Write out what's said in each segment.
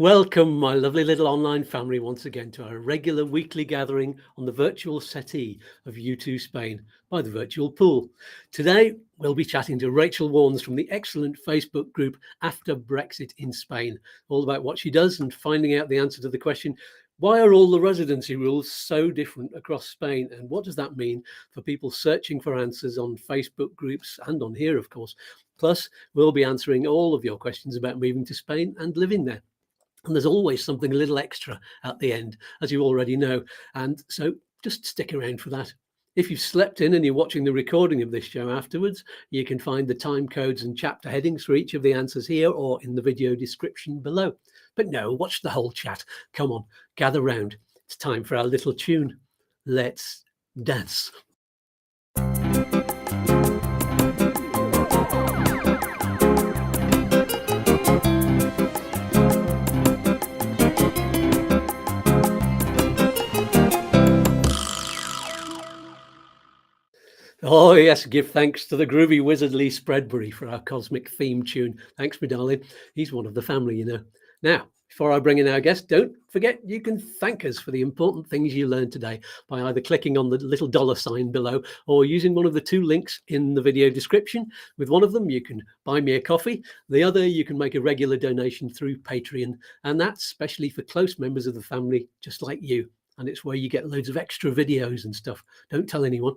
Welcome, my lovely little online family, once again to our regular weekly gathering on the virtual settee of YouTooSpain by the virtual pool. Today, we'll be chatting to Rachel Warnes from the excellent Facebook group After Brexit in Spain, all about what she does and finding out the answer to the question, why are all the residency rules so different across Spain? And what does that mean for people searching for answers on Facebook groups and on here, of course? Plus, we'll be answering all of your questions about moving to Spain and living there. And there's always something a little extra at the end, as you already know. And so just stick around for that. If you've slept in and you're watching the recording of this show afterwards, you can find the time codes and chapter headings for each of the answers here or in the video description below. But no, watch the whole chat. Come on, gather round. It's time for our little tune. Let's dance. Oh yes, give thanks to the groovy wizard Lee Spreadbury for our cosmic theme tune. Thanks, my darling. He's one of the family, you know. Now, before I bring in our guest, don't forget you can thank us for the important things you learned today by either clicking on the little $ below or using one of the two links in the video description. With one of them, you can buy me a coffee. The other, you can make a regular donation through Patreon. And that's especially for close members of the family, just like you. And it's where you get loads of extra videos and stuff. Don't tell anyone.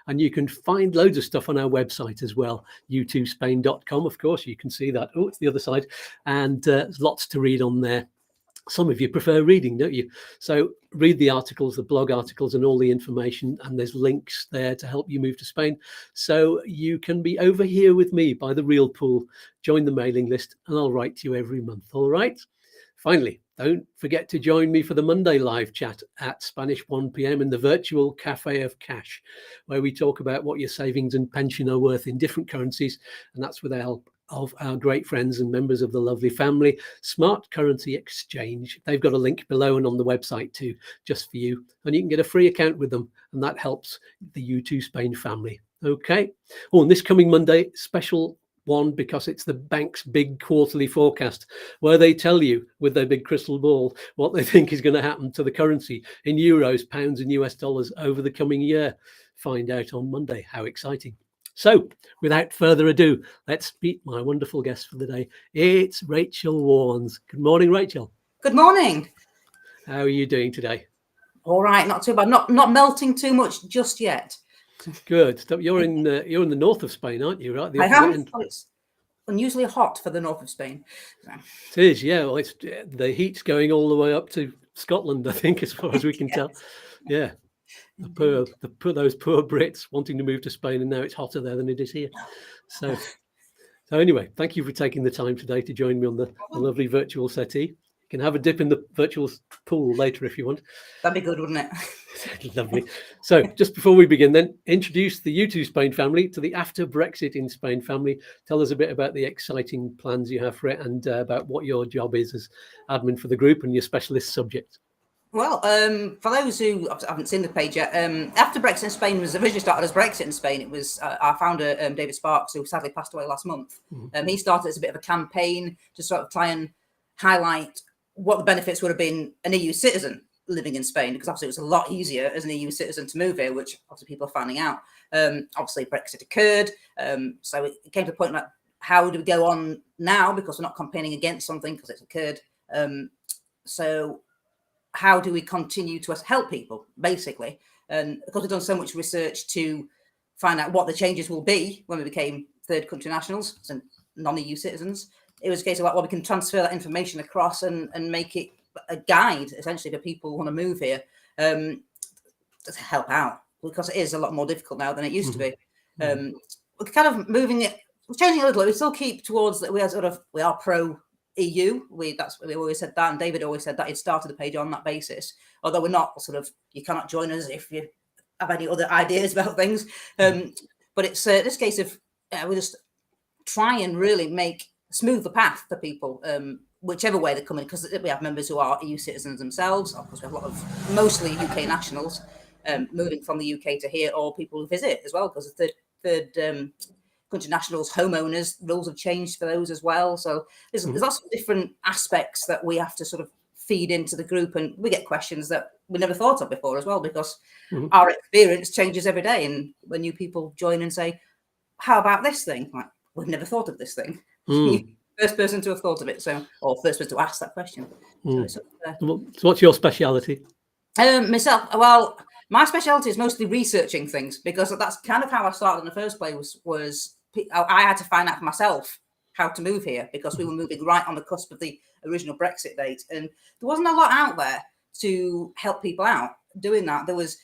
And you can find loads of stuff on our website as well, YouTooSpain.com. Of course, you can see that. Oh, it's the other side. And there's lots to read on there. Some of you prefer reading, don't you? So read the articles, the blog articles and all the information. And there's links there to help you move to Spain. So you can be over here with me by the real pool. Join the mailing list and I'll write to you every month. All right. Finally, don't forget to join me for the Monday live chat at Spanish 1 p.m. in the virtual Cafe of Cash, where we talk about what your savings and pension are worth in different currencies. And that's with the help of our great friends and members of the lovely family, Smart Currency Exchange. They've got a link below and on the website too, just for you. And you can get a free account with them. And that helps the YouTooSpain family. Okay. Oh, and this coming Monday, special one, because it's the bank's big quarterly forecast where they tell you with their big crystal ball what they think is going to happen to the currency in euros, pounds and US dollars over the coming year. Find out on Monday. How exciting. So without further ado, let's meet my wonderful guest for the day. It's Rachel Warnes. Good morning, Rachel. Good morning. How are you doing today? All right, not too bad. Not melting too much just yet. Good. You're in the north of Spain, aren't you? Right. I am. It's unusually hot for the north of Spain. It is, yeah. Well, it's the heat's going all the way up to Scotland, I think, as far as we can tell. Yeah. Those poor Brits wanting to move to Spain, and now it's hotter there than it is here. So anyway, thank you for taking the time today to join me on the lovely virtual settee. You can have a dip in the virtual pool later if you want. That'd be good, wouldn't it? Lovely. So just before we begin, then introduce the YouTooSpain family to the After Brexit in Spain family. Tell us a bit about the exciting plans you have for it and about what your job is as admin for the group and your specialist subject. Well, for those who haven't seen the page yet, After Brexit in Spain was originally started as Brexit in Spain. It was our founder, David Sparks, who sadly passed away last month. He started as a bit of a campaign to sort of try and highlight what the benefits would have been an EU citizen living in Spain, because obviously it was a lot easier as an EU citizen to move here, which obviously people are finding out. Obviously Brexit occurred, so it came to the point like, how do we go on now, because we're not campaigning against something because it's occurred. So how do we continue to help people, basically? And because we've done so much research to find out what the changes will be when we became third country nationals and non-EU citizens, it was a case of like, well, we can transfer that information across and make it a guide essentially for people who want to move here to help out, because it is a lot more difficult now than it used to be. We're kind of moving it, we're changing a little. We still keep towards that. We are pro EU. We always said that, and David always said that. He'd started the page on that basis. Although we're not sort of, you cannot join us if you have any other ideas about things. But it's this case of we just try and really smooth the path for people, whichever way they're coming, because we have members who are EU citizens themselves. Of course, we have a lot of mostly UK nationals moving from the UK to here, or people who visit as well, because the third country nationals, homeowners, rules have changed for those as well. So there's lots of different aspects that we have to sort of feed into the group, and we get questions that we never thought of before as well, because our experience changes every day. And when new people join and say, how about this thing? Like, we've never thought of this thing. First person to have thought of it, or first person to ask that question. So what's your speciality? Myself, well, my specialty is mostly researching things, because that's kind of how I started in the first place. Was I had to find out for myself how to move here, because we were moving right on the cusp of the original Brexit date, and there wasn't a lot out there to help people out doing that. There was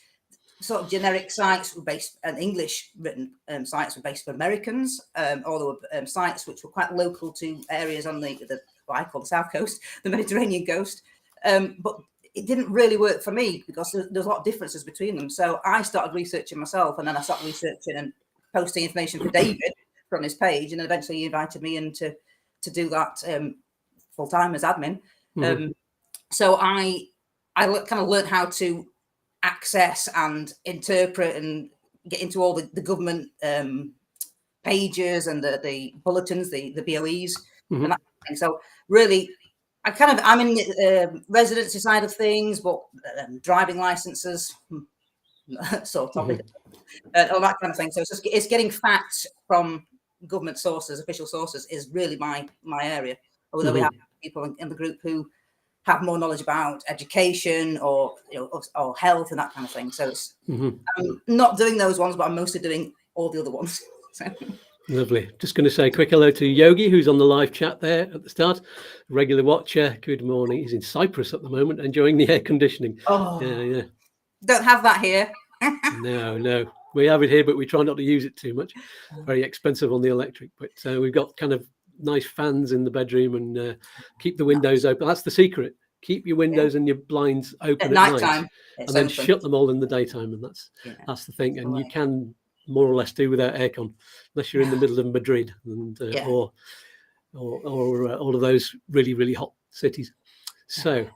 sort of generic sites were based, and English written sites were based for Americans, or there were sites which were quite local to areas on the what I call the South Coast, the Mediterranean coast. But it didn't really work for me, because there's a lot of differences between them. So I started researching myself, and then I started researching and posting information for David from his page, and then eventually he invited me in to do that full time as admin. So I kind of learned how to access and interpret and get into all the government pages and the bulletins, the BOEs, and that kind of thing. So really, I'm in the residency side of things, but driving licenses, sort of, all that kind of thing. So it's getting facts from government sources, official sources, is really my area. Although we have people in the group who have more knowledge about education or or health and that kind of thing. So it's, I'm not doing those ones, but I'm mostly doing all the other ones. So. Lovely. Just going to say a quick hello to Yogi, who's on the live chat there at the start. Regular watcher. Good morning. He's in Cyprus at the moment, enjoying the air conditioning. Oh, yeah. Don't have that here. No. We have it here, but we try not to use it too much. Very expensive on the electric. But we've got kind of nice fans in the bedroom, and keep the windows open. That's the secret. Keep your windows and your blinds open at night, and then shut them all in the daytime. And that's the thing. And you can more or less do without aircon, unless you're in the middle of Madrid and or all of those really, really hot cities. So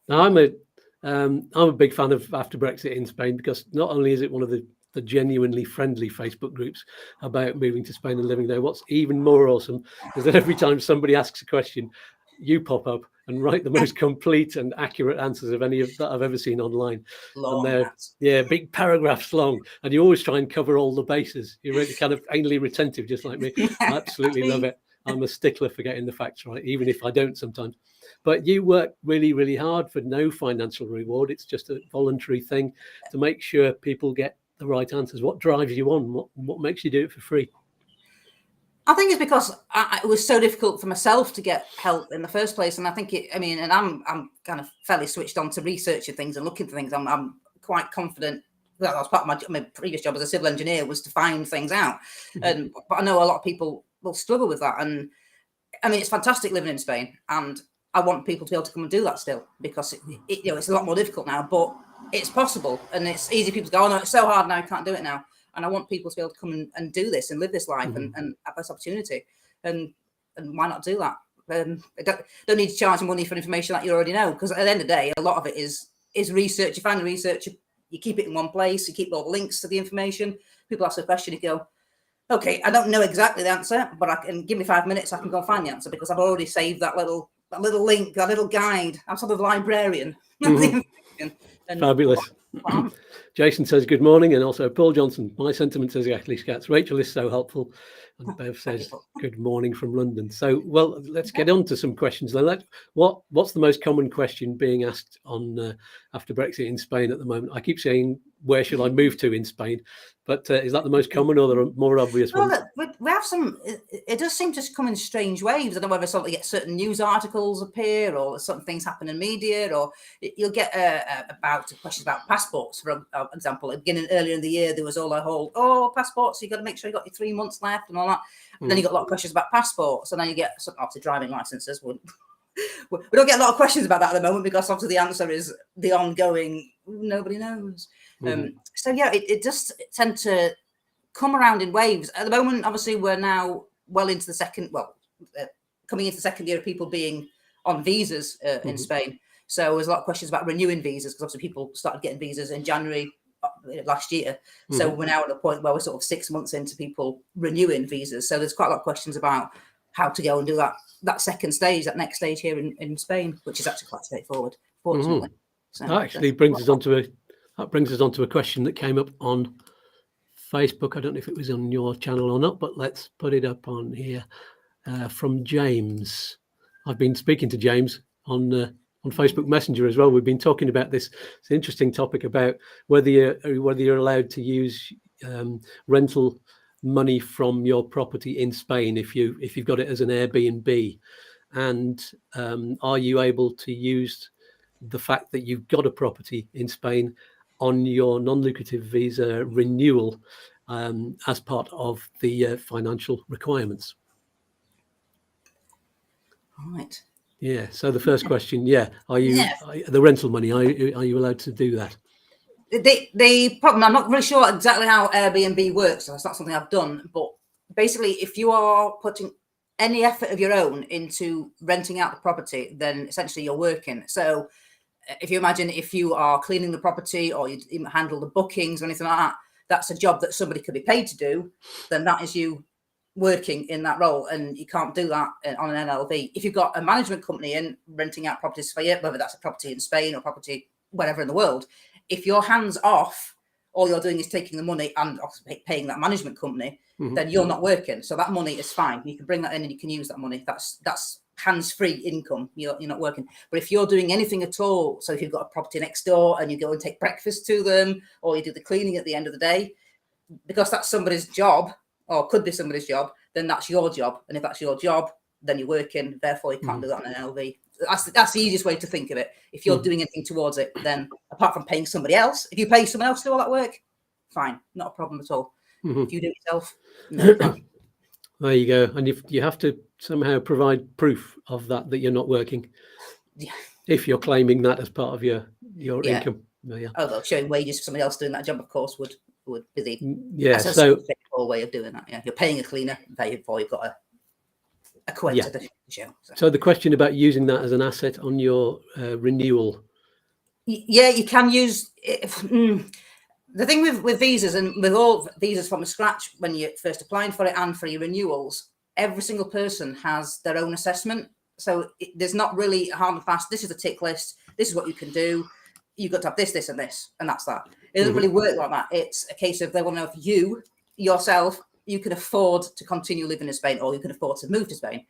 now I'm a big fan of After Brexit in Spain, because not only is it one of the genuinely friendly Facebook groups about moving to Spain and living there, what's even more awesome is that every time somebody asks a question, you pop up and write the most complete and accurate answers of any of that I've ever seen online. Long, and they're big paragraphs long, and you always try and cover all the bases. You're really kind of anally retentive, just like me. I absolutely love it. I'm a stickler for getting the facts right, even if I don't sometimes. But you work really, really hard for no financial reward. It's just a voluntary thing to make sure people get the right answers. What drives you on? What makes you do it for free? I think it's because it was so difficult for myself to get help in the first place, and I think and I'm kind of fairly switched on to researching things and looking for things. I'm quite confident. That was part of my previous job as a civil engineer, was to find things out, but I know a lot of people will struggle with that. And I mean, it's fantastic living in Spain, and I want people to be able to come and do that still, because it's a lot more difficult now, but it's possible, and it's easy. People go, oh no, it's so hard now, I can't do it now. And I want people to be able to come and do this and live this life and have this opportunity. And why not do that? Don't need to charge money for information that you already know, because at the end of the day, a lot of it is research. You find the research, you keep it in one place, you keep all the links to the information. People ask a question, you go, okay, I don't know exactly the answer, but I can give me 5 minutes, I can go find the answer, because I've already saved that little link, that little guide. I'm sort of librarian. Fabulous. Jason says good morning, and also Paul Johnson, my sentiments exactly, Skatz. Rachel is so helpful, and Bev says good morning from London. So, well, let's get on to some questions then. What's the most common question being asked on After Brexit in Spain at the moment? I keep saying, where should I move to in Spain? But is that the most common, or there are more obvious ones? Well, we have some. It does seem to come in strange waves. I don't know whether sort of get certain news articles appear, or certain things happen in media, or you'll get about questions about passports. For example, beginning earlier in the year, there was all a whole passports. You got to make sure you got your 3 months left and all that. And then you got a lot of questions about passports, and then you get obviously driving licenses. We don't get a lot of questions about that at the moment, because obviously the answer is the ongoing. Nobody knows. So yeah, it just tend to come around in waves. At the moment, obviously, we're now well into the coming into the second year of people being on visas in Spain. So there's a lot of questions about renewing visas, because obviously people started getting visas in January last year. So we're now at a point where we're sort of 6 months into people renewing visas. So there's quite a lot of questions about how to go and do that second stage, that next stage here in Spain, which is actually quite straightforward, fortunately. So that actually brings us onto a question that came up on Facebook. I don't know if it was on your channel or not, but let's put it up on here from James. I've been speaking to James on Facebook Messenger as well. We've been talking about this. It's an interesting topic about whether you're allowed to use rental money from your property in Spain if you've got it as an Airbnb, and are you able to use the fact that you've got a property in Spain on your non-lucrative visa renewal as part of the financial requirements? Right. Yeah. So the first question, are you the rental money? Are you allowed to do that? The problem, I'm not really sure exactly how Airbnb works. So that's not something I've done. But basically, if you are putting any effort of your own into renting out the property, then essentially you're working. So if you imagine if you are cleaning the property or you even handle the bookings or anything like that, that's a job that somebody could be paid to do, then that is you working in that role, and you can't do that on an NLV. If you've got a management company in renting out properties for you, whether that's a property in Spain or property wherever in the world, if you're hands off, all you're doing is taking the money and paying that management company, then you're not working. So that money is fine. You can bring that in and you can use that money. That's hands-free income. You're not working. But if you're doing anything at all, so if you've got a property next door and you go and take breakfast to them, or you do the cleaning at the end of the day, because that's somebody's job, or could be somebody's job, then that's your job. And if that's your job, then you're working. Therefore, you can't do that on an LV. That's the easiest way to think of it. If you're doing anything towards it, then apart from paying somebody else, if you pay someone else to do all that work, fine, not a problem at all. If you do it yourself, no. There you go. And you have to somehow provide proof of that you're not working. Yeah. If you're claiming that as part of your income. Yeah. Although showing wages for somebody else doing that job, of course, would be the that's a way of doing that. Yeah, you're paying a cleaner, therefore you've got a quota to show. So the question about using that as an asset on your renewal. Yeah, you can use it. The thing with visas, and with all visas from scratch, when you're first applying for it and for your renewals, every single person has their own assessment. So there's not really a hard and fast, this is a tick list, this is what you can do. You've got to have this, this, and this, and that's that. It doesn't really work like that. It's a case of they want to know if you, yourself, you can afford to continue living in Spain, or you can afford to move to Spain.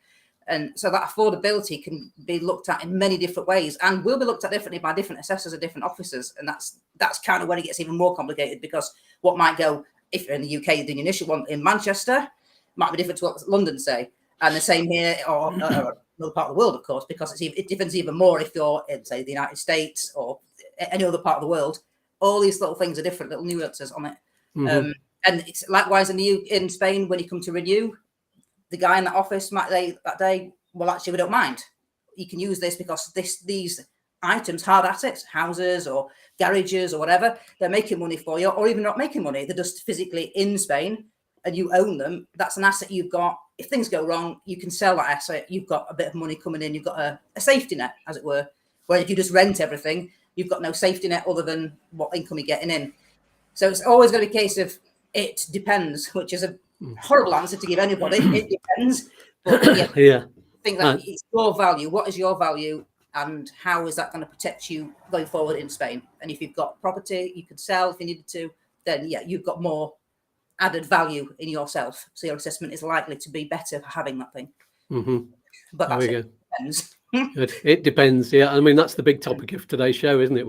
And so that affordability can be looked at in many different ways, and will be looked at differently by different assessors and different officers. And that's kind of when it gets even more complicated, because what might go, if you're in the UK, the initial one in Manchester might be different to what London say. And the same here, or another part of the world, of course, because it differs even more if you're in, say, the United States or any other part of the world. All these little things are different, little nuances on it. And it's likewise in Spain, when you come to renew, the guy in that office might say that day, well, actually, we don't mind. You can use this because these items, hard assets, houses or garages or whatever, they're making money for you, or even not making money. They're just physically in Spain and you own them. That's an asset you've got. If things go wrong, you can sell that asset. You've got a bit of money coming in. You've got a safety net, as it were. Whereas if you just rent everything, you've got no safety net other than what income you're getting in. So it's always going to be a case of it depends, which is a horrible answer to give anybody. It depends. But think that it's your value. What is your value, and how is that going to protect you going forward in Spain? And if you've got property you could sell if you needed to, then you've got more added value in yourself. So your assessment is likely to be better for having that thing. But that's it. Depends. It depends. Yeah, I mean, that's the big topic of today's show, isn't it?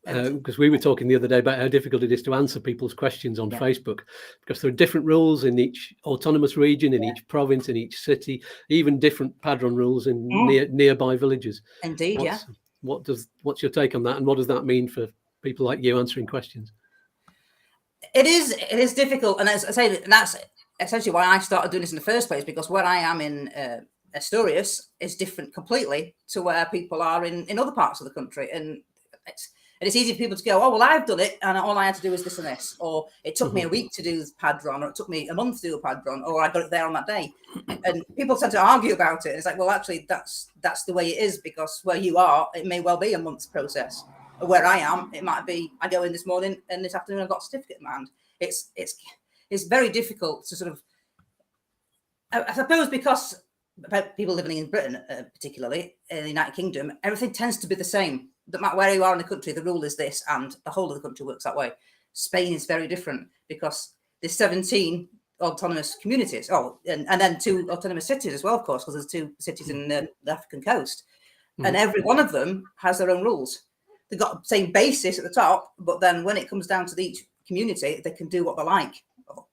Because we were talking the other day about how difficult it is to answer people's questions on Facebook, because there are different rules in each autonomous region, in each province, in each city, even different padron rules in nearby villages. Indeed, What's your take on that, and what does that mean for people like you answering questions? It is difficult, and as I say, that's essentially why I started doing this in the first place, because where I am in Asturias is different completely to where people are in other parts of the country, and it's easy for people to go, oh, well, I've done it, and all I had to do was this and this, or it took me a week to do the padron, or it took me a month to do a padron, or I got it there on that day. And people tend to argue about it. And it's like, well, actually, that's the way it is, because where you are, it may well be a month's process. Where I am, it might be I go in this morning and this afternoon I've got a certificate in my hand. It's very difficult to sort of, I suppose, because people living in Britain, particularly in the United Kingdom, everything tends to be the same. No matter where you are in the country, the rule is this, and the whole of the country works that way. Spain is very different because there's 17 autonomous communities. Oh, and then 2 autonomous cities as well, of course, because there's 2 cities in the African coast. And every one of them has their own rules. They've got the same basis at the top, but then when it comes down to each community, they can do what they like,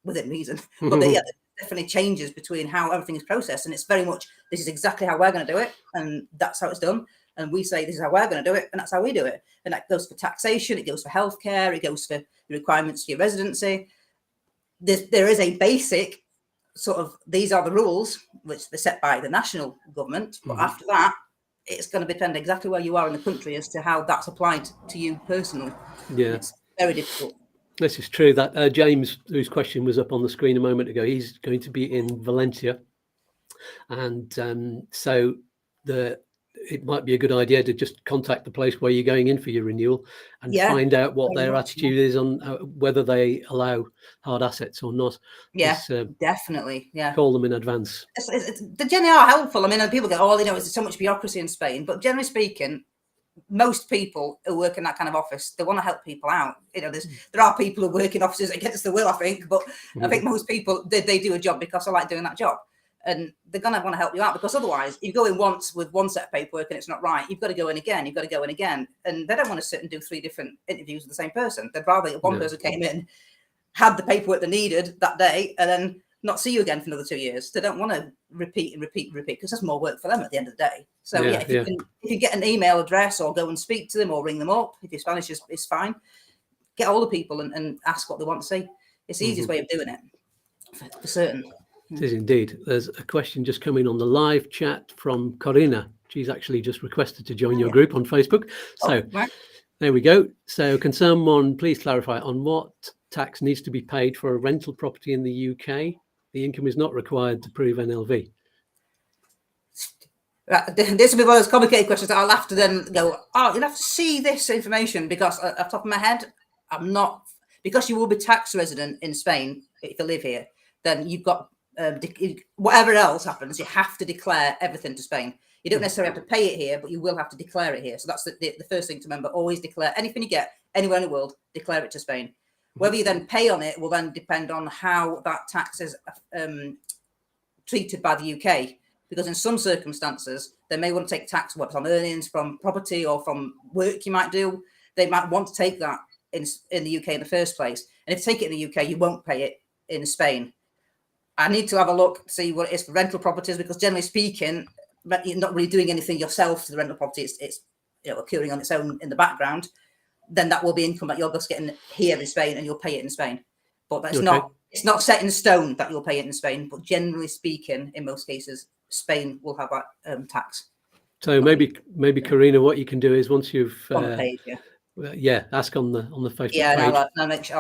within reason. But there definitely changes between how everything is processed. And it's very much, this is exactly how we're going to do it. And that's how it's done. And we say, this is how we're going to do it. And that's how we do it. And that goes for taxation. It goes for healthcare. It goes for the requirements for your residency. There is a basic sort of, these are the rules, which are set by the national government. But after that, it's going to depend exactly where you are in the country as to how that's applied to you personally. Yeah. It's very difficult. This is true. That James, whose question was up on the screen a moment ago, he's going to be in Valencia. And so it might be a good idea to just contact the place where you're going in for your renewal and find out what their attitude is on whether they allow hard assets or not. Yeah, definitely. Yeah. Call them in advance. They generally are helpful. I mean, people go, oh, there's so much bureaucracy in Spain. But generally speaking, most people who work in that kind of office, they want to help people out. There are people who work in offices against their will, I think. But I think most people, they do a job because they like doing that job. And they're going to want to help you out, because otherwise you go in once with one set of paperwork and it's not right. You've got to go in again. You've got to go in again. And they don't want to sit and do 3 different interviews with the same person. They'd rather one person came in, had the paperwork they needed that day, and then not see you again for another 2 years. They don't want to repeat because that's more work for them at the end of the day. So if you get an email address or go and speak to them or ring them up, if your Spanish is fine, get all the people and ask what they want to see. It's the easiest way of doing it, for certain. It is indeed. There's a question just coming on the live chat from Corina. She's actually just requested to join your group on Facebook. So there we go. So can someone please clarify on what tax needs to be paid for a rental property in the UK? The income is not required to prove NLV. This will be one of those complicated questions that I'll have to then go, you'll have to see this information, because off the top of my head, I'm not, because you will be tax resident in Spain if you live here, then you've got, whatever else happens, you have to declare everything to Spain. You don't necessarily have to pay it here, but you will have to declare it here. So that's the first thing to remember. Always declare anything you get anywhere in the world, declare it to Spain. Whether you then pay on it will then depend on how that tax is treated by the UK. Because in some circumstances, they may want to take tax, whether it's on earnings from property or from work you might do. They might want to take that in the UK in the first place. And if you take it in the UK, you won't pay it in Spain. I need to have a look, see what it is for rental properties, because generally speaking, you're not really doing anything yourself to the rental property. It's occurring on its own in the background. Then that will be income that you're just getting here in Spain, and you'll pay it in Spain. But that's it's not set in stone that you'll pay it in Spain. But generally speaking, in most cases, Spain will have that tax. So maybe Karina, what you can do is once you've on the page, ask on the Facebook page.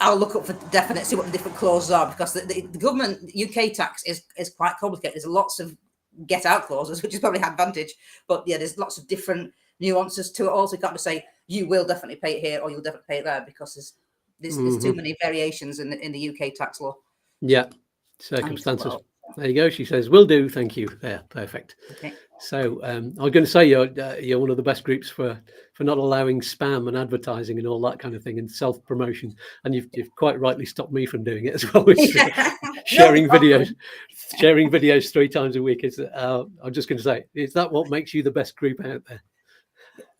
I'll look up for definite, see what the different clauses are, because the government UK tax is quite complicated. There's lots of get out clauses, which is probably an advantage. But there's lots of different nuances to it. Also, you can't just say you will definitely pay it here or you'll definitely pay it there, because there's too many variations in the UK tax law. Yeah, circumstances. There you go. She says, "Will do, thank you." There, perfect. Okay. So I was going to say you're one of the best groups for not allowing spam and advertising and all that kind of thing and self promotion, and you've quite rightly stopped me from doing it as well. Sharing videos 3 times a week. I'm just going to say, is that what makes you the best group out there?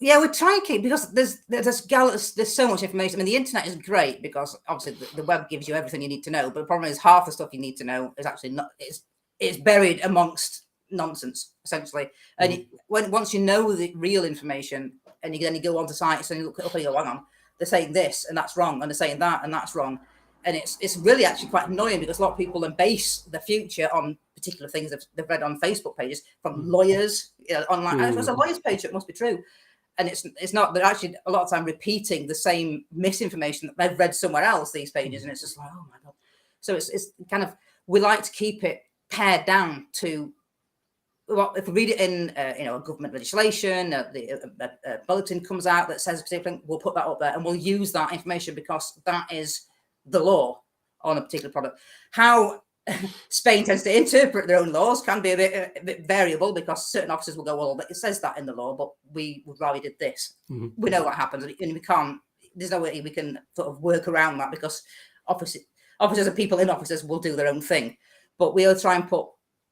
Yeah, we try and keep, because there's so much information. I mean, the internet is great because obviously the web gives you everything you need to know, but the problem is half the stuff you need to know is actually not. It's buried amongst nonsense, essentially. And once you know the real information, and you go onto sites and you look it up and you go, hang on, they're saying this and that's wrong, and they're saying that and that's wrong, and it's really actually quite annoying, because a lot of people then base the future on particular things they've read on Facebook pages from lawyers online. And if it's a lawyer's page, it must be true. And it's not. They're actually a lot of time repeating the same misinformation that they've read somewhere else, these pages, and it's just like, oh my God. So it's kind of, we like to keep it pared down to well, if we read it in, a government legislation, the bulletin comes out that says a particular thing, we'll put that up there and we'll use that information because that is the law on a particular product. How Spain tends to interpret their own laws can be a bit variable, because certain officers will go, well, it says that in the law, but we would rather did this. We know what happens, and we can't. There's no way we can sort of work around that, because officers and people in offices will do their own thing. But we'll try and put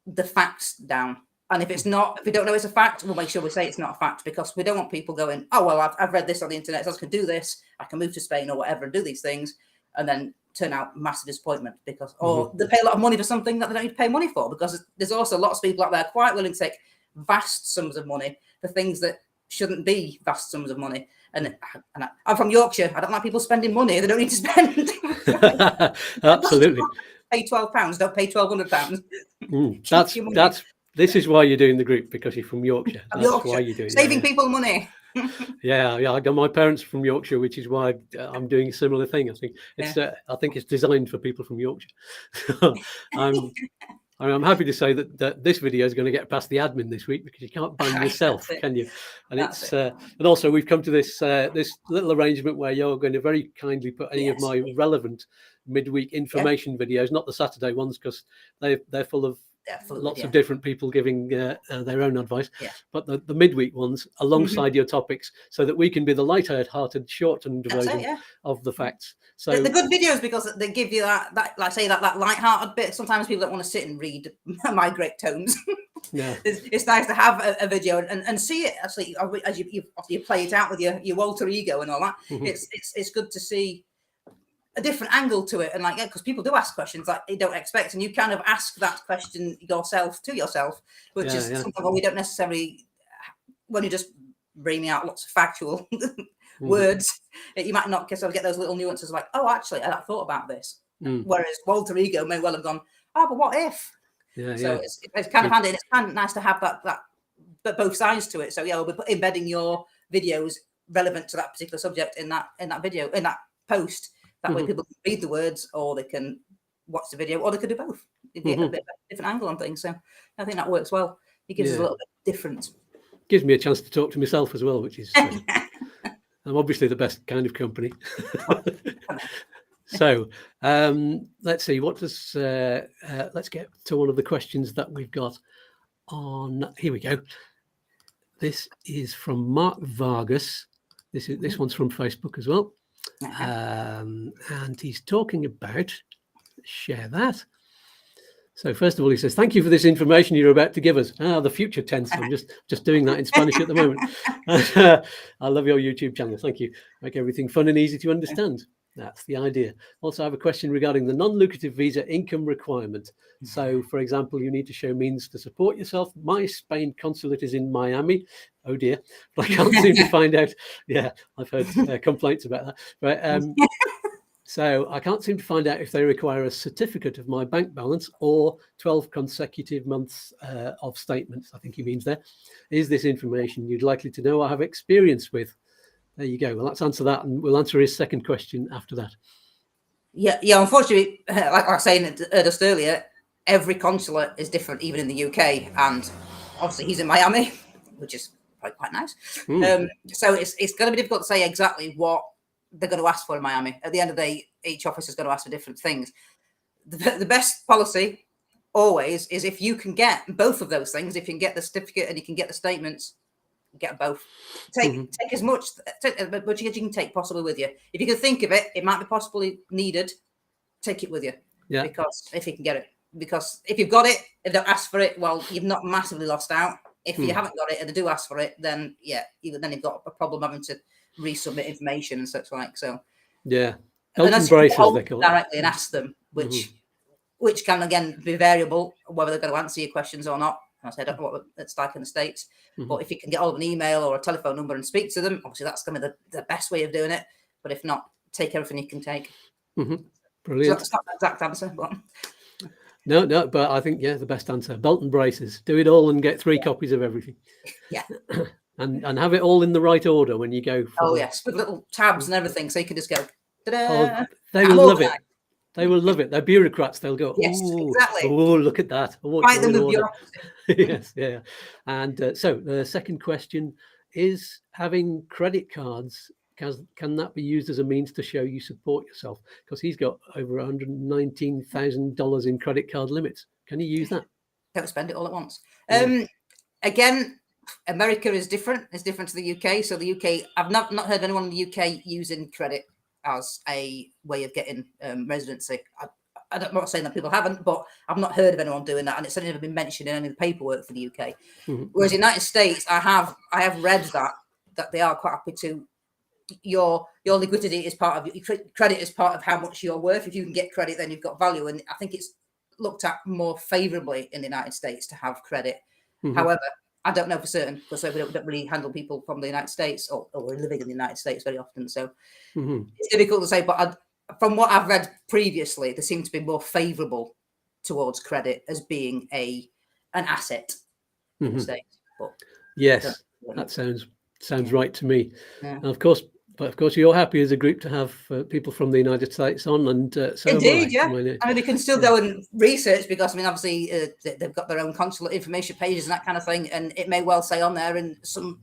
the facts down. And if if we don't know it's a fact, we'll make sure we say it's not a fact, because we don't want people going, oh, well, I've read this on the internet, so I can do this, I can move to Spain or whatever and do these things, and then turn out massive disappointment, because they pay a lot of money for something that they don't need to pay money for, because there's also lots of people out there quite willing to take vast sums of money for things that shouldn't be vast sums of money. And I'm from Yorkshire. I don't like people spending money they don't need to spend. Absolutely. Pay £12, don't pay £1,200. This is why you're doing the group, because you're from Yorkshire. That's why you're doing it. Saving people money. Yeah. I got my parents from Yorkshire, which is why I'm doing a similar thing. I think it's designed for people from Yorkshire. I'm happy to say that this video is going to get past the admin this week, because you can't ban yourself, can you? And and also we've come to this little arrangement where you're going to very kindly put any of my relevant midweek information videos, not the Saturday ones, because they're full of lots of different people giving their own advice, but the midweek ones alongside your topics, so that we can be the light-hearted, shortened version of the facts. So the good videos, because they give you that like I say, that light-hearted bit. Sometimes people don't want to sit and read my great tomes. It's nice to have a video and see it actually as you play it out with your alter ego and all that. It's good to see a different angle to it, and because people do ask questions that they don't expect, and you kind of ask that question yourself to yourself, which is something that we don't necessarily, when you just bring out lots of factual words, you might not get those little nuances like, oh, actually, I thought about this. Whereas Walter Ego may well have gone, oh, but what if? It's kind of handy, and it's kind of nice to have that both sides to it. So we'll be embedding your videos relevant to that particular subject in that video, in that post. That way people can read the words, or they can watch the video, or they could do both. You get a bit of a different angle on things. So I think that works well. It gives us a little bit different. Gives me a chance to talk to myself as well, which is I'm obviously the best kind of company. So let's see, let's get to one of the questions that we've got on. Here we go. This is from Mark Vargas. This one's from Facebook as well. And he's talking about, share that. So first of all, he says, thank you for this information you're about to give us. The future tense. I'm just doing that in Spanish at the moment. I love your YouTube channel. Thank you. Make everything fun and easy to understand. That's the idea. Also, I have a question regarding the non-lucrative visa income requirement. So, for example, you need to show means to support yourself. My Spain consulate is in Miami. Oh dear, but I can't seem to find out. Yeah, I've heard complaints about that. Right. So I can't seem to find out if they require a certificate of my bank balance or 12 consecutive months of statements. I think he means there. Is this information you'd likely to know or have experience with? There you go. Well, let's answer that, and we'll answer his second question after that. Yeah. Unfortunately, like I was saying just earlier, every consulate is different, even in the UK. And obviously, he's in Miami, which is quite nice. So it's going to be difficult to say exactly what they're going to ask for in Miami. At the end of the day, each office is going to ask for different things. The best policy always is if you can get both of those things. If you can get the certificate and you can get the statements, get both. Take as much as you can take possibly with you. If you can think of it, it might be possibly needed. Take it with you. Yeah. Because if you can get it, because if you've got it, if they don't ask for it, well, you've not massively lost out. If you haven't got it and they do ask for it, then you've got a problem having to resubmit information and such like. So Elton braces they call it directly and ask them, which can again be variable whether they're going to answer your questions or not. I said, I don't know what it's like in the States, but if you can get hold of an email or a telephone number and speak to them, obviously that's going to be the best way of doing it. But if not, take everything you can take. Brilliant. So that's not the exact answer, but no, but I think the best answer. Belt and braces. Do it all and get 3 copies of everything. Yeah. and have it all in the right order when you go. Yes, with little tabs and everything, so you can just go. Oh, they will love it. They will love it. They're bureaucrats. They'll go, Yes, oh, exactly. oh, look at that. I want Fight you them in with order. bureaucracy. Yes, yeah. And so the second question is, having credit cards, can that be used as a means to show you support yourself? Because he's got over $119,000 in credit card limits. Can you use that? Don't spend it all at once. Yeah. Again, America is different. It's different to the UK. So the UK, I've not heard anyone in the UK using credit as a way of getting residency. I'm not saying that people haven't, but I've not heard of anyone doing that, and it's certainly never been mentioned in any of the paperwork for the UK. Whereas in the United States, I have read that they are quite happy to. Your liquidity is part of your credit, is part of how much you're worth. If you can get credit, then you've got value, and I think it's looked at more favorably in the United States to have credit. However, I don't know for certain, because we don't really handle people from the United States or living in the United States very often. So it's difficult to say. But from what I've read previously, they seem to be more favorable towards credit as being an asset in the States. But yes, that sounds right to me. Yeah. And of course, you're happy as a group to have people from the United States on, and so indeed, am I. yeah. I mean, they can still go and research, because I mean, obviously they've got their own consulate information pages and that kind of thing, and it may well say on there in some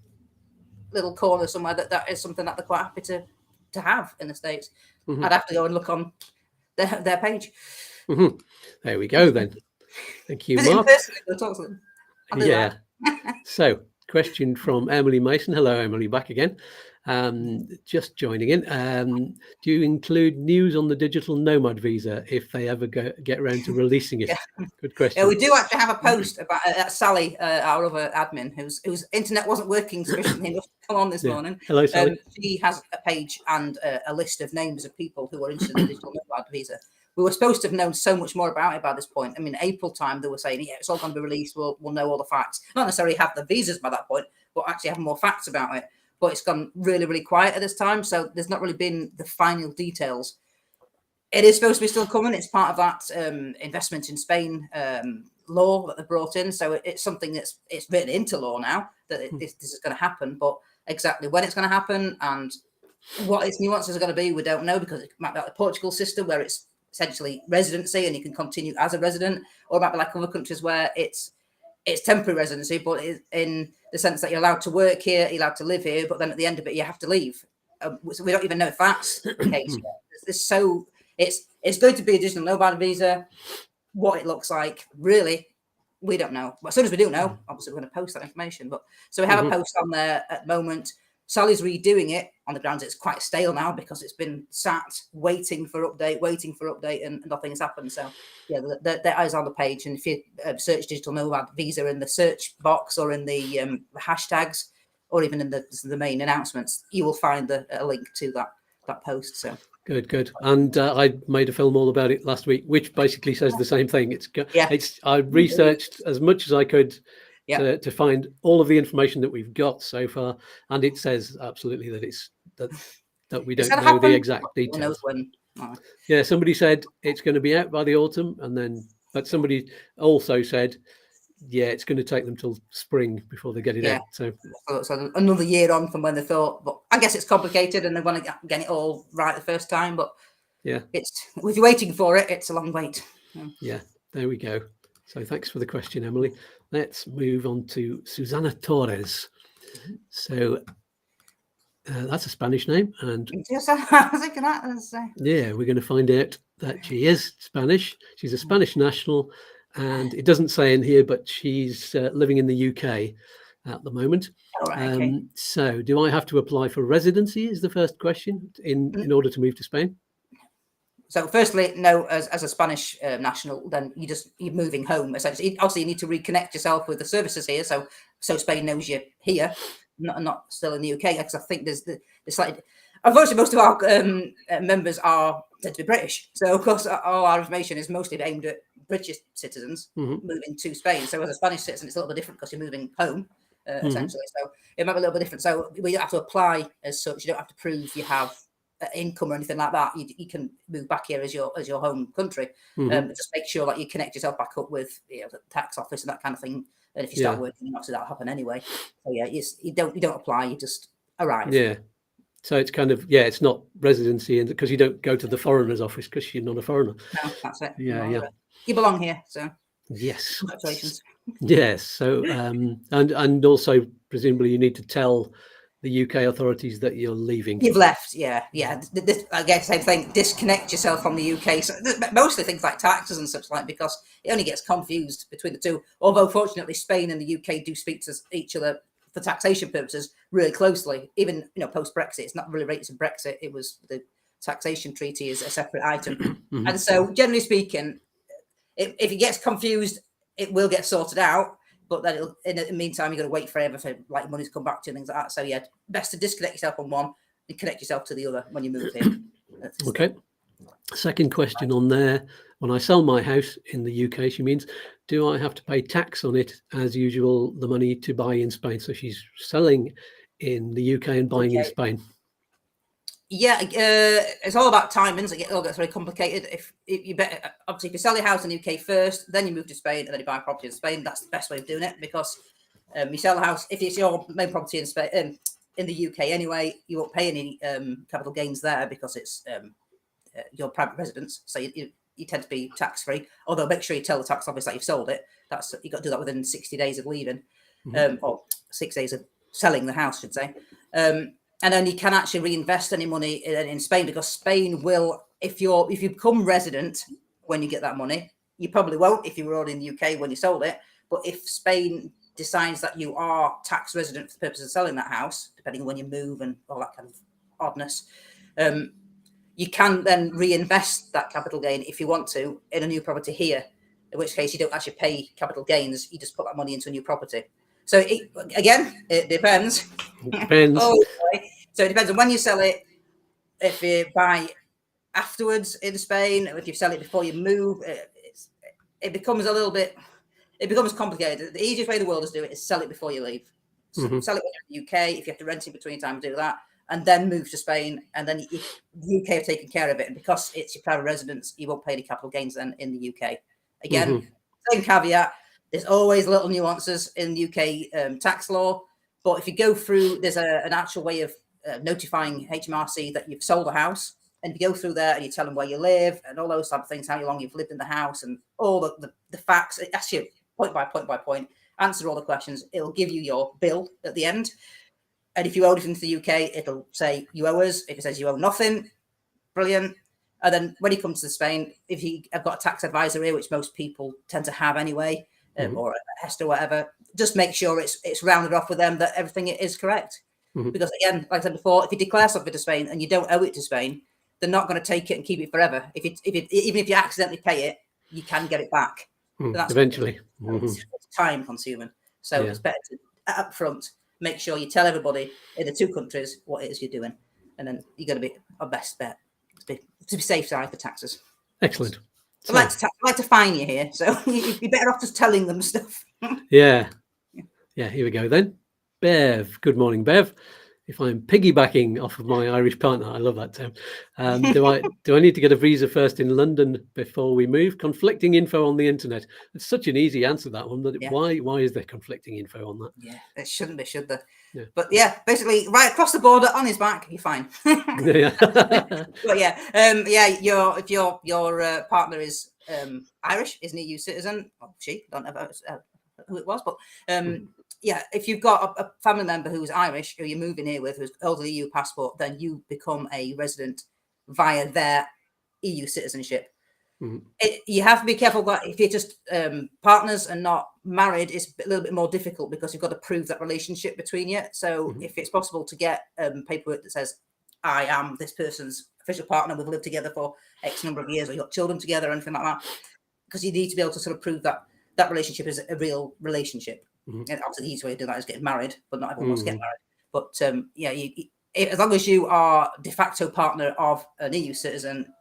little corner somewhere that is something that they're quite happy to have in the States. I'd have to go and look on their page. There we go then. Thank you, Visit Mark. personally, go talk to them. I'll do Yeah. that. So, question from Emily Mason. Hello, Emily, back again. Just joining in. Do you include news on the Digital Nomad Visa if they ever get around to releasing it? Yeah. Good question. Yeah, we do actually have a post about Sally, our other admin, whose internet wasn't working sufficiently enough to come on this morning. Hello, Sally. She has a page and a list of names of people who are interested in the Digital Nomad Visa. We were supposed to have known so much more about it by this point. I mean, April time, they were saying, yeah, it's all going to be released. We'll know all the facts. Not necessarily have the visas by that point, but actually have more facts about it. But it's gone really, really quiet at this time. So there's not really been the final details. It is supposed to be still coming. It's part of that investment in Spain law that they brought in. So it's something it's written into law now that this is going to happen. But exactly when it's going to happen and what its nuances are going to be, we don't know, because it might be like the Portugal system where it's essentially residency and you can continue as a resident, or it might be like other countries where it's temporary residency, but in the sense that you're allowed to work here, you're allowed to live here, but then at the end of it, you have to leave. So we don't even know if that's the case yet. It's going to be a digital nomad visa. What it looks like, really, we don't know. But as soon as we do know, obviously we're going to post that information. But so we have a post on there at the moment. Sally's redoing it on the grounds it's quite stale now, because it's been sat waiting for update, and nothing's happened. So yeah, that is on the page. And if you search Digital Nomad Visa in the search box or in the hashtags, or even in the main announcements, you will find a link to that post. So Good. And I made a film all about it last week, which basically says the same thing. I researched as much as I could to find all of the information that we've got so far, and it says absolutely that we don't know the exact details. Yeah, somebody said it's going to be out by the autumn, but somebody also said, yeah, it's going to take them till spring before they get it out. So another year on from when they thought. But I guess it's complicated, and they want to get it all right the first time. But yeah, if you're waiting for it, it's a long wait. Yeah, there we go. So thanks for the question, Emily. Let's move on to Susana Torres. So that's a Spanish name, and I was thinking that. Yeah, we're going to find out that she is Spanish. She's a Spanish national, and it doesn't say in here, but she's living in the UK at the moment. Okay. So, do I have to apply for residency? Is the first question in order to move to Spain? So, firstly, no. As a Spanish national, then you're moving home. Essentially, obviously, you need to reconnect yourself with the services here, so Spain knows you're here, not still in the UK. Because I think there's slightly. Unfortunately, most of our members tend to be British, so of course all our information is mostly aimed at British citizens moving to Spain. So as a Spanish citizen, it's a little bit different because you're moving home, essentially. So it might be a little bit different. So we don't have to apply as such. You don't have to prove you have income or anything like that. You can move back here as your home country. Just make sure that you connect yourself back up with the tax office and that kind of thing. And if you start working, obviously that'll happen anyway. So yeah, you don't apply. You just arrive. Yeah. So it's kind of, it's not residency, and because you don't go to the foreigners office because you're not a foreigner. No, that's it. Yeah. You belong here, so Yes. congratulations. Yes. So and also presumably you need to tell the UK authorities that you're leaving. You've left, yeah. Again, same thing. Disconnect yourself from the UK. So mostly things like taxes and such like, because it only gets confused between the two. Although fortunately, Spain and the UK do speak to each other for taxation purposes really closely. Even post Brexit, it's not really related to Brexit. It was the taxation treaty is a separate item, and so generally speaking, if it gets confused, it will get sorted out. But then in the meantime, you've got to wait forever for like money to come back to you and things like that. So yeah, best to disconnect yourself from one and connect yourself to the other when you move here. Okay. Second question on there. When I sell my house in the UK, she means, do I have to pay tax on it as usual, the money to buy in Spain? So she's selling in the UK and buying in Spain. Yeah, it's all about timings. It all gets very complicated. If you obviously, if you sell your house in the UK first, then you move to Spain, and then you buy a property in Spain. That's the best way of doing it, because you sell the house if it's your main property in Spain, in the UK anyway. You won't pay any capital gains there because it's your private residence. So you tend to be tax free. Although make sure you tell the tax office that you've sold it. That's you got to do that within 60 days of leaving, or 6 days of selling the house, should say. And then you can actually reinvest any money in Spain, because Spain will, if you become resident when you get that money, you probably won't if you were already in the UK when you sold it. But if Spain decides that you are tax resident for the purpose of selling that house, depending on when you move and all that kind of oddness, you can then reinvest that capital gain if you want to in a new property here, in which case you don't actually pay capital gains. You just put that money into a new property. So it depends. Depends. So it depends on when you sell it. If you buy afterwards in Spain, or if you sell it before you move, it becomes a little bit. It becomes complicated. The easiest way in the world to do it is sell it before you leave. So sell it when you're in the UK. If you have to rent in between time, do that, and then move to Spain, and then the UK have taken care of it. And because it's your private residence, you won't pay any capital gains then in the UK. Again, same caveat. There's always little nuances in the UK tax law, but if you go through, there's an actual way of notifying HMRC that you've sold a house, and you go through there and you tell them where you live and all those type of things, how long you've lived in the house, and all the facts. It asks you point by point, answer all the questions. It'll give you your bill at the end, and if you owe it into the UK, it'll say you owe us. If it says you owe nothing, brilliant. And then when you come to Spain, if I've got a tax advisor here, which most people tend to have anyway, or a Hester, whatever, just make sure it's rounded off with them that everything is correct. Because again, like I said before, if you declare something to Spain and you don't owe it to Spain, they're not going to take it and keep it forever. Even if you accidentally pay it, you can get it back. So that's Eventually. it's time consuming. So it's better to up front make sure you tell everybody in the two countries what it is you're doing, and then you're going to be our best bet to be safe side for taxes. Excellent. So I'd like to fine you here, so you'd be better off just telling them stuff. Yeah, here we go then. Bev, good morning, Bev. If I'm piggybacking off of my Irish partner, I love that term. Do I need to get a visa first in London before we move? Conflicting info on the internet. It's such an easy answer, that one. But why is there conflicting info on that? Yeah, it shouldn't be, should there? Yeah. But yeah, basically right across the border on his back, you're fine. But if your partner is Irish, is an EU citizen, or she, don't know who it was, but if you've got a family member who's Irish, who you're moving here with, who's holds an EU passport, then you become a resident via their EU citizenship. You have to be careful that if you're just partners and not married, it's a little bit more difficult because you've got to prove that relationship between you. So if it's possible to get paperwork that says, I am this person's official partner, we've lived together for X number of years, or you've got children together, or anything like that, because you need to be able to sort of prove that that relationship is a real relationship. And obviously the easy way to do that is getting married, but not everyone wants to get married. But as long as you are de facto partner of an EU citizen,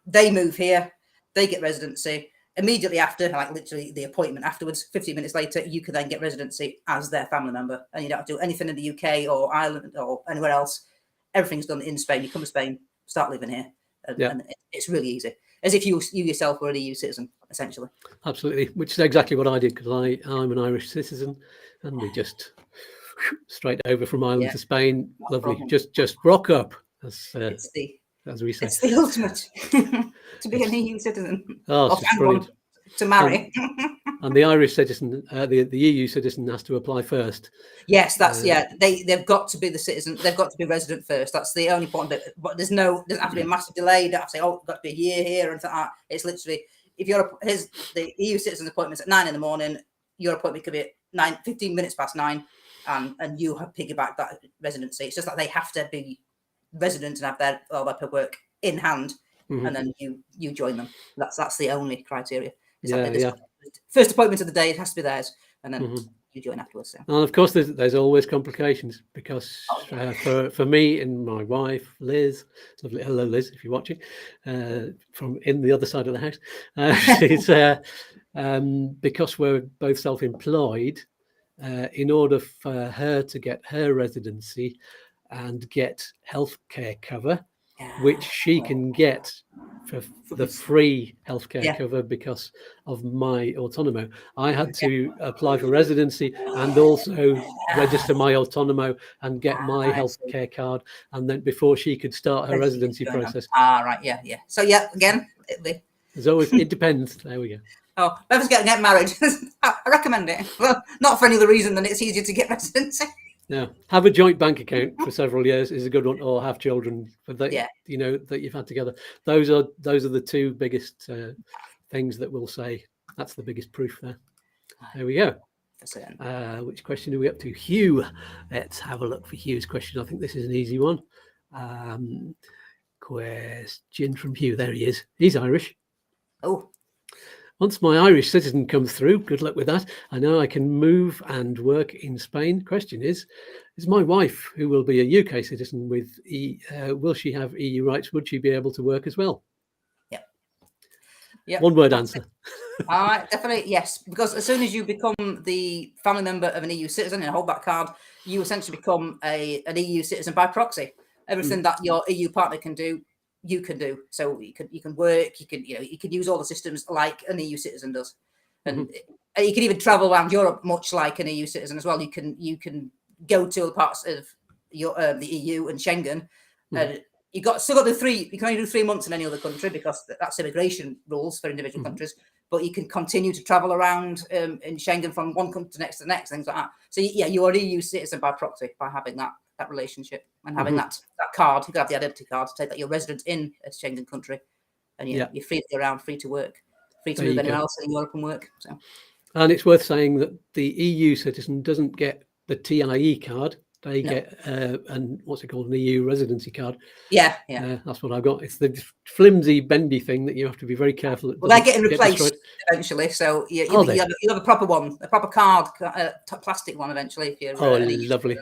they move here, they get residency immediately after, like literally the appointment afterwards. 15 minutes later, you can then get residency as their family member, and you don't have to do anything in the UK or Ireland or anywhere else. Everything's done in Spain. You come to Spain, start living here, and it's really easy, as if you yourself were an EU citizen, essentially. Absolutely, which is exactly what I did, because I'm an Irish citizen, and we just straight over from Ireland to Spain. Not a Lovely. problem. Just rock up, It's as we say. It's the ultimate to be an EU citizen. Oh, Or it's just brilliant. to marry. And the Irish citizen, the EU citizen has to apply first. Yes, that's they've got to be the citizen. They've got to be resident first. That's the only point. But doesn't have to be a massive delay. You don't have to say, oh, got to be a year here and that. It's literally, if the EU citizen appointment's at 9 in the morning, your appointment could be at 15 minutes past 9, and you have piggybacked that residency. It's just that they have to be resident and have all their paperwork in hand, and then you join them. That's the only criteria. First appointment of the day, it has to be theirs, and then you join afterwards. So. And of course, there's always complications because for me and my wife Liz, lovely, hello Liz, if you're watching, from in the other side of the house, it's because we're both self-employed. In order for her to get her residency and get healthcare cover, which she can get for the free healthcare cover because of my autonomo, I had to apply for residency and also register my autonomo and get my healthcare card, and then before she could start her residency process. Right, So again, there's always, it depends. There we go. Oh, whoever's going to get married, I recommend it. Well, not for any other reason than it's easier to get residency. No, have a joint bank account for several years is a good one, or have children that you know that you've had together. Those are the two biggest things that we'll say. That's the biggest proof there. There we go. Which question are we up to? Hugh. Let's have a look for Hugh's question. I think this is an easy one. Question from Hugh. There he is. He's Irish. Oh. Once my Irish citizen comes through, good luck with that. I know I can move and work in Spain. Question is my wife, who will be a UK citizen with will she have EU rights? Would she be able to work as well? Yeah. One word answer. Definitely yes. Because as soon as you become the family member of an EU citizen and hold that card, you essentially become an EU citizen by proxy. Everything that your EU partner can do, you can do. So you can work, you can use all the systems like an EU citizen does, and you can even travel around Europe much like an EU citizen as well. You can go to the parts of the EU and Schengen. You still got you can only do 3 months in any other country because that's immigration rules for individual countries. But you can continue to travel around in Schengen from one country to the next, things like that. So you are an EU citizen by proxy by having that relationship and having that card. You can have the identity card to take that you're resident in a Schengen country, and you're free to go around, free to work, free to move anywhere else in Europe and work. So, and it's worth saying that the EU citizen doesn't get the TIE card. They get an EU residency card. That's what I've got. It's the flimsy, bendy thing that you have to be very careful. Well, they're getting replaced eventually. So you have a proper one, a proper card, plastic one eventually. If you're lovely.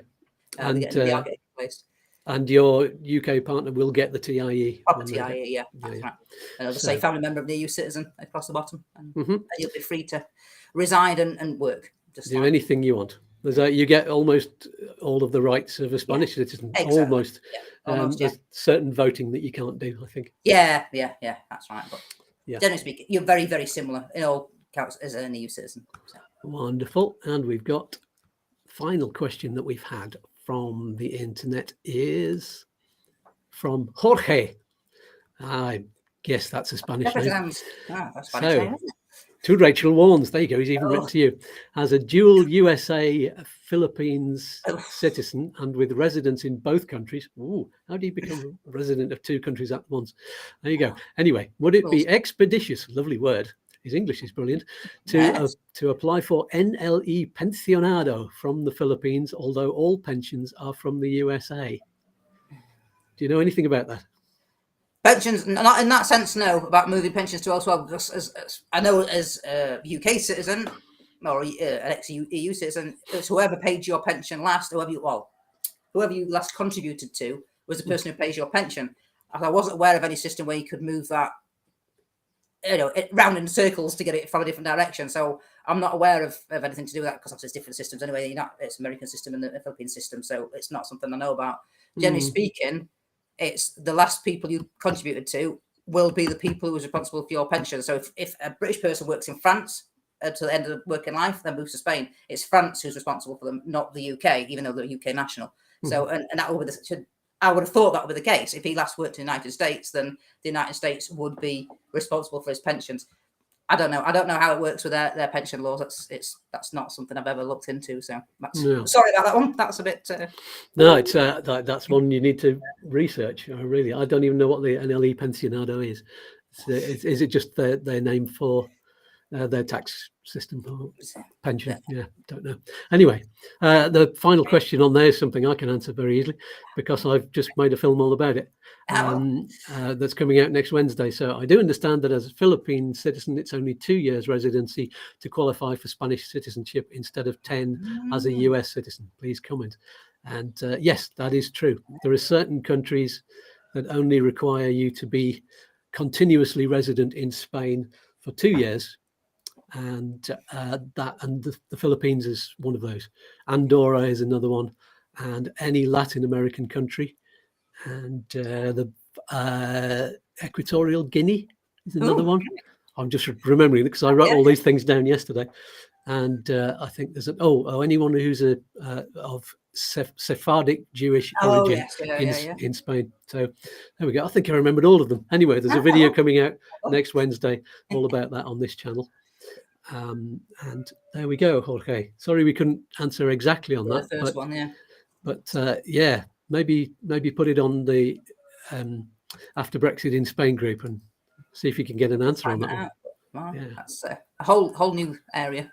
And your UK partner will get the TIE. Proper TIE, that's right. And I'll just say family member of the EU citizen across the bottom, and you'll be free to reside and work. Just do anything you want. You get almost all of the rights of a Spanish citizen. Exactly. Almost. There's certain voting that you can't do, I think. Yeah, that's right. But generally speaking, you're very, very similar in all counts as an EU citizen. So. Wonderful. And we've got final question that we've had from the internet is from Jorge. I guess that's a Spanish name. That's Spanish name, isn't it? To Rachel Warnes, there you go, he's even written to you. As a dual USA Philippines citizen and with residence in both countries, how do you become a resident of two countries at once? There you go. Anyway, would it be expeditious, lovely word, his English is brilliant, to apply for NLE Pensionado from the Philippines, although all pensions are from the USA? Do you know anything about that? Pensions, not in that sense, no, about moving pensions to elsewhere. Because as I know, as a UK citizen or an ex-EU citizen, it's whoever paid your pension last, whoever you last contributed to was the person who pays your pension. I wasn't aware of any system where you could move that, round in circles to get it from a different direction. So I'm not aware of anything to do with that because it's different systems anyway. It's American system and the Philippine system, so it's not something I know about. Generally speaking, it's the last people you contributed to will be the people who was responsible for your pension. So if a British person works in France to the end of working life, then moves to Spain. It's France who's responsible for them, not the UK, even though they're UK national. So, and that would be I would have thought that would be the case. If he last worked in the United States, then the United States would be responsible for his pensions. I don't know. I don't know how it works with their pension laws. That's not something I've ever looked into. So sorry about that one. That's a bit. No, it's that's one you need to research. Really, I don't even know what the NLE pensionado is. Is it just their name for their tax system or pension? Yeah, don't know. Anyway, the final question on there is something I can answer very easily because I've just made a film all about it. That's coming out next Wednesday. So I do understand that as a Philippine citizen, it's only 2 years residency to qualify for Spanish citizenship instead of 10 as a US citizen. Please comment. And yes, that is true. There are certain countries that only require you to be continuously resident in Spain for 2 years. And the Philippines is one of those. Andorra is another one, and any Latin American country. And the Equatorial Guinea is another one. I'm just remembering it because I wrote all these things down yesterday. And I think there's anyone who's of Sephardic Jewish origin in Spain. So there we go. I think I remembered all of them. Anyway, there's a video coming out next Wednesday all about that on this channel. And there we go, Jorge. Sorry we couldn't answer exactly on that. The first one, But yeah. Maybe put it on the After Brexit in Spain group and see if you can get an answer on that one. Well, that's a whole new area.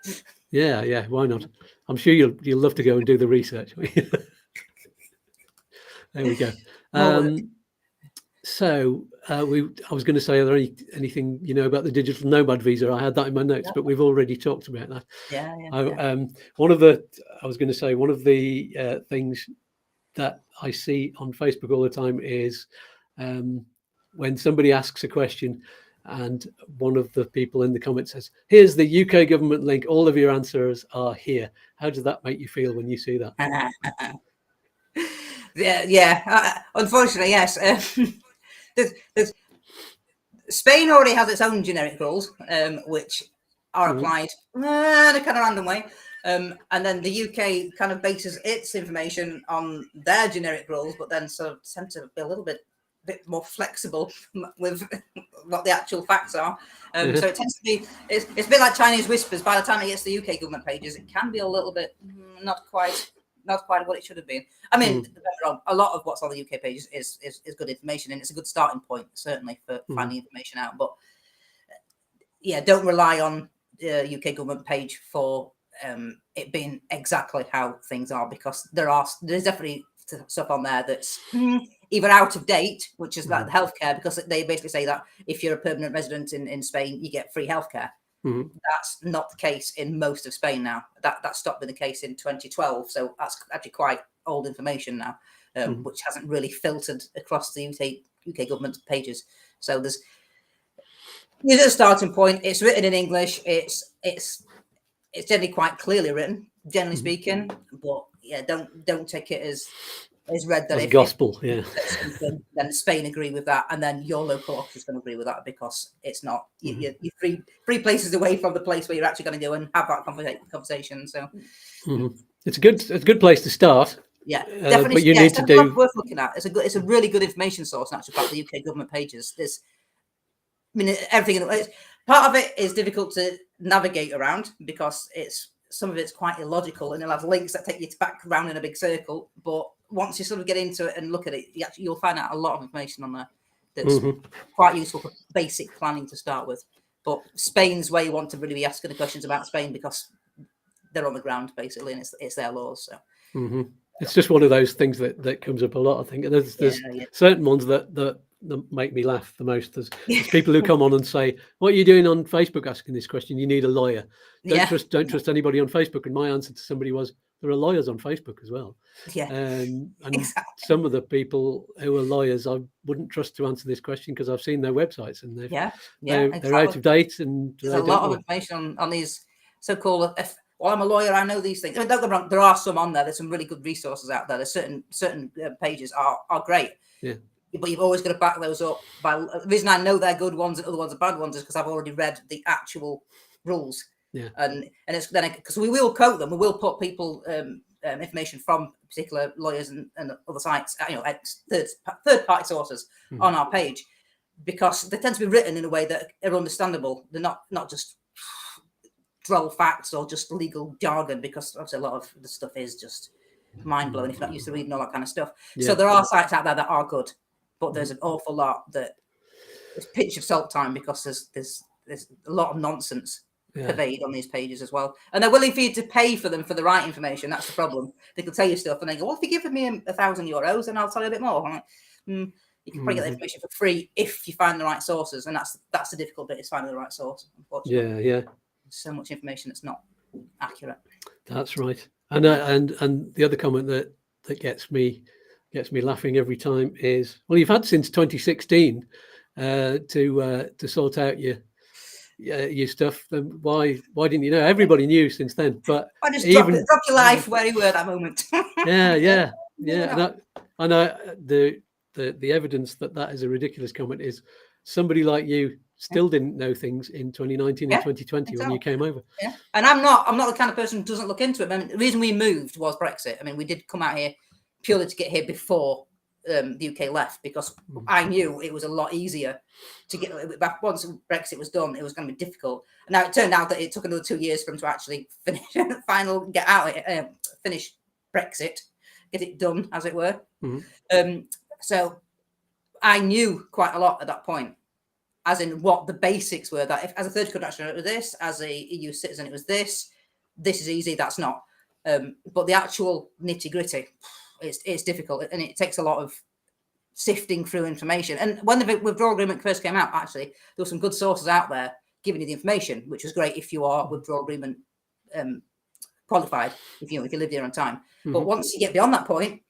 Yeah, why not? I'm sure you'll love to go and do the research. There we go. So I was going to say, are there anything you know about the Digital Nomad Visa? I had that in my notes, but we've already talked about that. One of the things that I see on Facebook all the time is when somebody asks a question and one of the people in the comments says, here's the UK government link, all of your answers are here. How does that make you feel when you see that? Unfortunately, yes. Spain already has its own generic rules, which are applied in a kind of random way. And then the UK kind of bases its information on their generic rules, but then sort of tend to be a little bit more flexible with what the actual facts are. So it tends to be, it's a bit like Chinese whispers. By the time it gets to the UK government pages, it can be a little bit not quite what it should have been. I mean, a lot of what's on the UK pages is good information, and it's a good starting point, certainly, for finding information out. But yeah, don't rely on the UK government page for it being exactly how things are, because there's definitely stuff on there that's either out of date, which is like the healthcare, because they basically say that if you're a permanent resident in Spain, you get free healthcare. That's not the case in most of Spain now. That stopped being the case in 2012, so that's actually quite old information now, which hasn't really filtered across the UK government pages. So there's a starting point. It's written in English. It's generally quite clearly written, generally speaking. But yeah, don't take it as read that as gospel. Then Spain agree with that, and then your local office is going to agree with that, because it's not you're three places away from the place where you're actually going to go and have that conversation. So it's a good place to start. Yeah, definitely. But you need to do worth looking at. It's a really good information source. Actually, about the UK government pages. Everything. Part of it is difficult to navigate around because some of it's quite illogical, and it'll have links that take you back around in a big circle. But once you sort of get into it and look at it, you'll find out a lot of information on there that's quite useful for basic planning to start with. But Spain's where you want to really be asking the questions about Spain, because they're on the ground basically, and it's their laws. So it's just one of those things that comes up a lot. I think there's certain ones that make me laugh the most. There's people who come on and say, "What are you doing on Facebook asking this question? You need a lawyer. Don't trust anybody on Facebook." And my answer to somebody was, there are lawyers on Facebook as well. And exactly. Some of the people who are lawyers, I wouldn't trust to answer this question because I've seen their websites and they're out of date. And there's a lot of information on these so-called. Well, I'm a lawyer, I know these things. I mean, don't get me wrong, there are some on there. There's some really good resources out there. There's certain pages are great. Yeah. But you've always got to back those up. The reason I know they're good ones and other ones are bad ones is because I've already read the actual rules. Yeah. And it's then because we will quote them, we will put people information from particular lawyers and other sites, third party sources on our page, because they tend to be written in a way that are understandable. They're not just droll facts or just legal jargon, because obviously a lot of the stuff is just mind blowing if you're not used to reading all that kind of stuff. So there are sites out there that are good, but there's an awful lot that it's pinch of salt time, because there's a lot of nonsense pervade on these pages as well, and they're willing for you to pay for them for the right information. That's the problem. They can tell you stuff and they go, well, if you give me €1,000 then I'll tell you a bit more. I'm like, you can probably get the information for free if you find the right sources, and that's the difficult bit, is finding the right source, unfortunately. Yeah. So much information that's not accurate. That's right. And the other comment that gets me laughing every time is, well, you've had since 2016 to sort out your stuff. Then why didn't you know? Everybody knew since then, but I just drop your life where you were at that moment. yeah. And the evidence that is a ridiculous comment is somebody like you still didn't know things in 2019 and 2020 when you came over. Yeah, and I'm not the kind of person who doesn't look into it. I mean, the reason we moved was Brexit. I mean, we did come out here purely to get here before the UK left, because I knew it was a lot easier to get. Once Brexit was done, it was going to be difficult. And now it turned out that it took another 2 years for them to actually finish, finish Brexit, get it done, as it were. So I knew quite a lot at that point, as in what the basics were. That if, as a third country national, it was this. As a EU citizen, it was this. This is easy. That's not. But the actual nitty gritty, it's difficult, and it takes a lot of sifting through information. And when the withdrawal agreement first came out, actually, there were some good sources out there giving you the information, which was great if you are withdrawal agreement qualified, if you live here on time. But once you get beyond that point,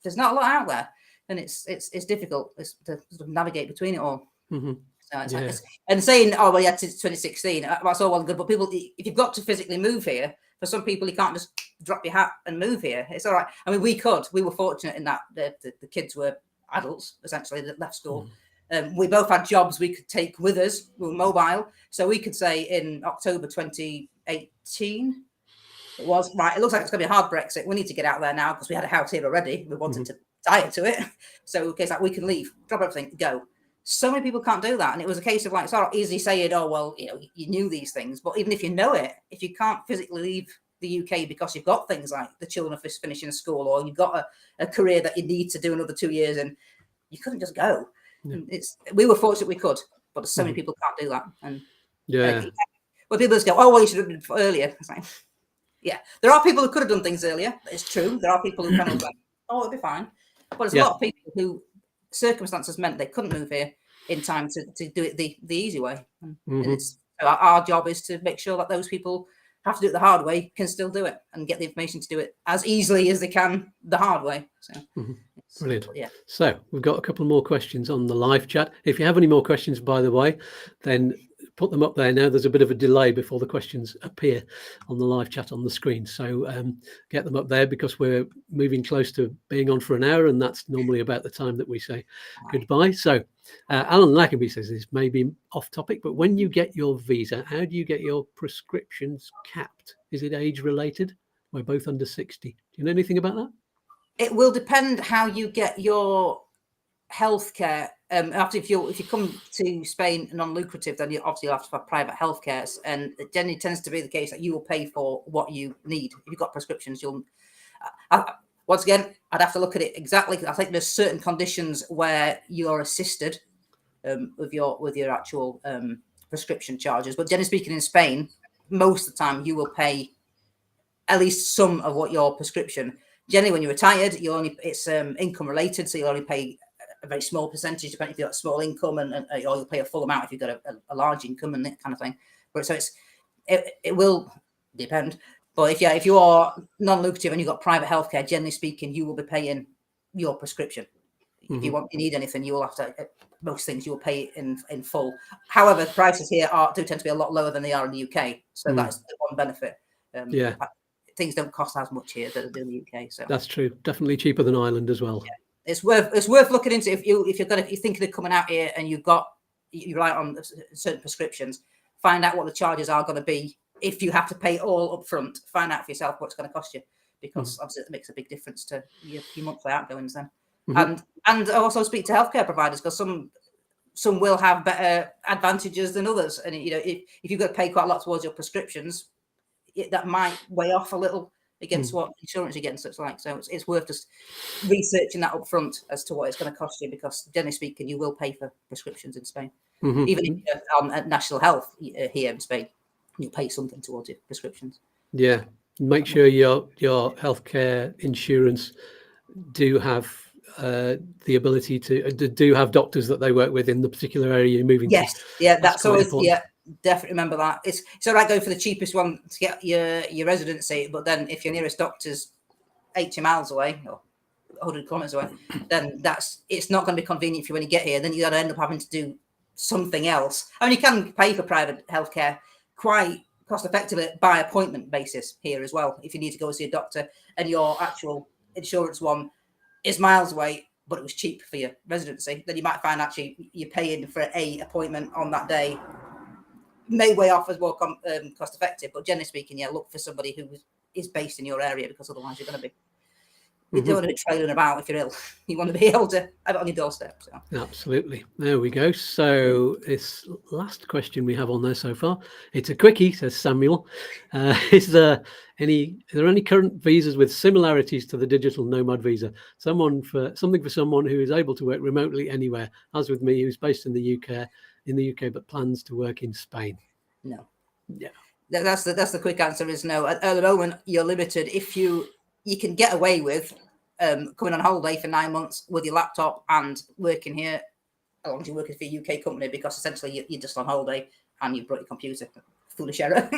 there's not a lot out there, and it's difficult to sort of navigate between it all. And saying, oh well, yeah, it's 2016, that's all well and good, but people, if you've got to physically move here, for some people you can't just drop your hat and move here. It's all right. I mean, we were fortunate in that the kids were adults essentially that left school. We both had jobs we could take with us. We were mobile, so we could say in October 2018 it was right. It looks like it's going to be a hard Brexit. We need to get out there now because we had a house here already. We wanted to tie to it, so in case like we can leave, drop everything, go. So many people can't do that, and it was a case of like, it's not easy saying, oh well, you knew these things, but even if you know it, if you can't physically leave the UK because you've got things like the children are finishing school, or you've got a career that you need to do another 2 years, and you couldn't just go. We were fortunate we could, but so many people can't do that. And well, people just go, oh well, you should have done it earlier. It's like, yeah, there are people who could have done things earlier. It's true. There are people who kind of like, oh, it'll be fine. But there's a lot of people who circumstances meant they couldn't move here in time to do it the easy way. And so our job is to make sure that those people have to do it the hard way can still do it and get the information to do it as easily as they can the hard way. So brilliant. So we've got a couple more questions on the live chat. If you have any more questions, by the way, then put them up there now. There's a bit of a delay before the questions appear on the live chat on the screen, so get them up there, because we're moving close to being on for an hour, and that's normally about the time that we say goodbye. So Alan Lackenby says, this may be off topic, but when you get your visa, how do you get your prescriptions capped? Is it age related? We're both under 60. Do you know anything about that? It will depend how you get your healthcare. After if you come to Spain non-lucrative, then you obviously have to have private healthcare, and it generally tends to be the case that you will pay for what you need. If you've got prescriptions, you'll once again, I'd have to look at it exactly. I think there's certain conditions where you're assisted with your actual prescription charges, but generally speaking, in Spain, most of the time you will pay at least some of what your prescription. Generally, when you're retired, it's income related, so you'll only pay a very small percentage, depending if you've got a small income, or you'll pay a full amount if you've got a large income and that kind of thing. But so it will depend. But if you are non-lucrative and you've got private healthcare, generally speaking, you will be paying your prescription. If you need anything, you will have to. Most things you will pay in full. However, prices here do tend to be a lot lower than they are in the UK, so that's the one benefit. Things don't cost as much here that they do in the UK. So that's true. Definitely cheaper than Ireland as well. Yeah. It's worth looking into if you're thinking of coming out here and you rely on certain prescriptions. Find out what the charges are going to be if you have to pay all up front, find out for yourself what's going to cost you, because obviously it makes a big difference to your monthly outgoings then. And also speak to healthcare providers, because some will have better advantages than others. And, you know, if you've got to pay quite a lot towards your prescriptions, that might weigh off a little against what insurance you're getting. So it's worth just researching that up front as to what it's going to cost you, because generally speaking, you will pay for prescriptions in Spain. Even if you're on national health here in Spain, you'll pay something towards your prescriptions. Yeah. Make sure your healthcare insurance do have the ability to do have doctors that they work with in the particular area you're moving to. Yeah, that's always important. Yeah, definitely remember that. It's all right going for the cheapest one to get your residency, but then if your nearest doctor's 80 miles away or 100 kilometers away, then it's not going to be convenient for you when you get here. Then you're going to end up having to do something else. I mean, you can pay for private healthcare quite cost effectively by appointment basis here as well. If you need to go see a doctor and your actual insurance one is miles away, but it was cheap for your residency, then you might find actually you're paying for a appointment on that day may weigh off as more cost effective. But generally speaking, yeah, look for somebody who is based in your area, because otherwise you're going to be you don't want to be trailing about if you're ill. You want to be able to have it on your doorstep. So. Absolutely. There we go. So this last question we have on there so far, it's a quickie, says Samuel. Is there any current visas with similarities to the Digital Nomad Visa? Something for someone who is able to work remotely anywhere, as with me, who's based in the UK, but plans to work in Spain? No. Yeah. That's the quick answer is no. At the moment, you're limited. If you can get away with coming on holiday for 9 months with your laptop and working here, as long as you're working for a UK company, because essentially you're just on holiday and you've brought your computer. Foolish error.